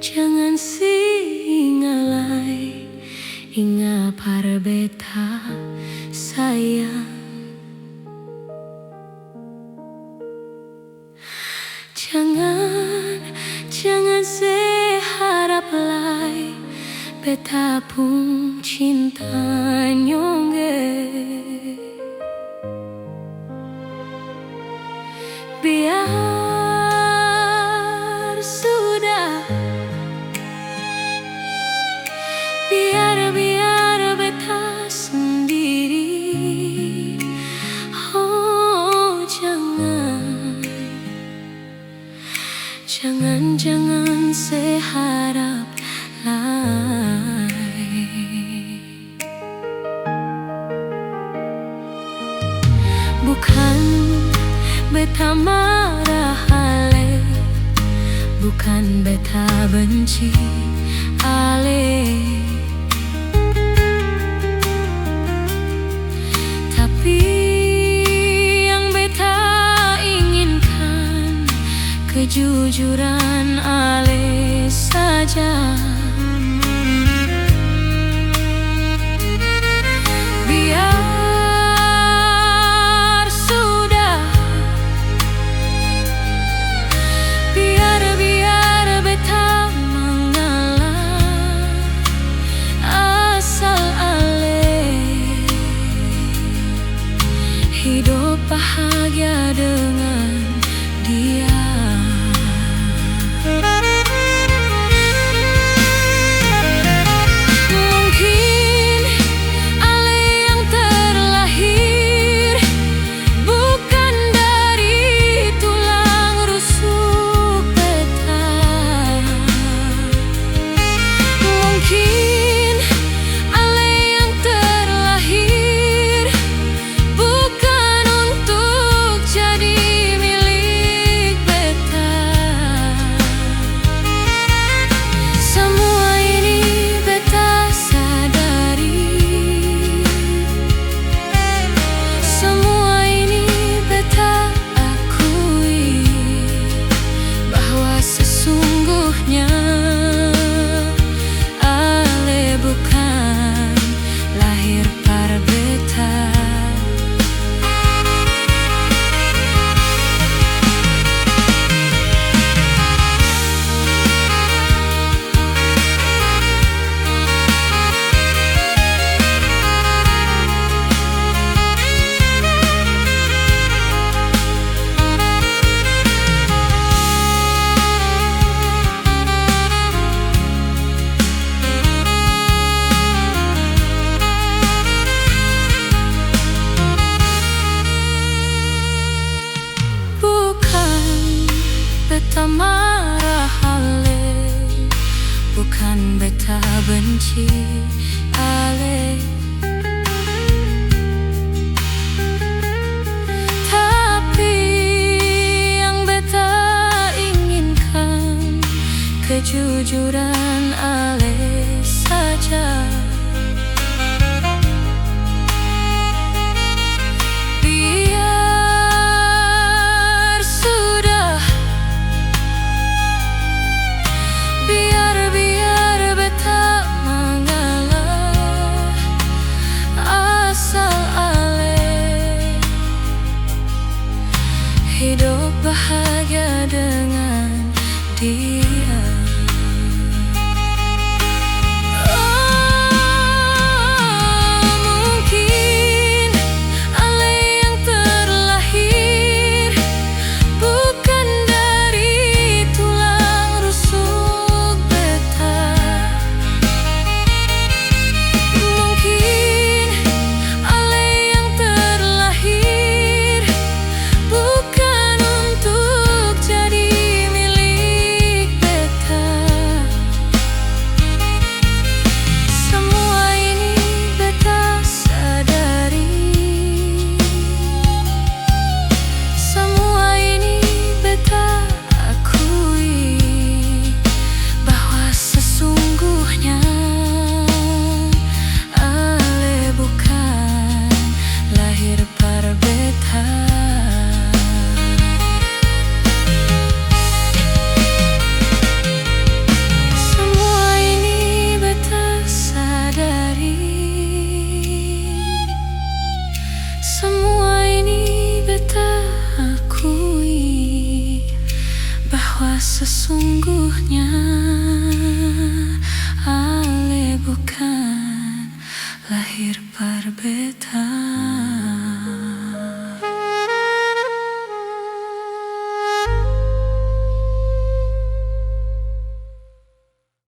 Jangan singalai inga para beta sayang. Jangan seharap lai beta pun cinta nyongge. Biar sudah, biar beta sendiri. Oh jangan seharap lai. Bukan beta marah ale, bukan beta benci ale, tapi yang beta inginkan kejujuran ale saja. Biar sudah, biar beta mengalah, asal ale hidup bahagia dengan dia. Mungkin ale yang terlahir bukan dari tulang rusuk beta. Mungkin ale yang terlahir bukan untuk jadi milik beta. Semua ini beta sadari, semua ini beta akui, bahwa sesungguhnya ale bukan lahir para beta. Beta marah ale, bukan beta benci ale, tapi yang beta inginkan kejujuran ale saja. Biar beta mengalah, asal ale hidup bahagia dengan dia.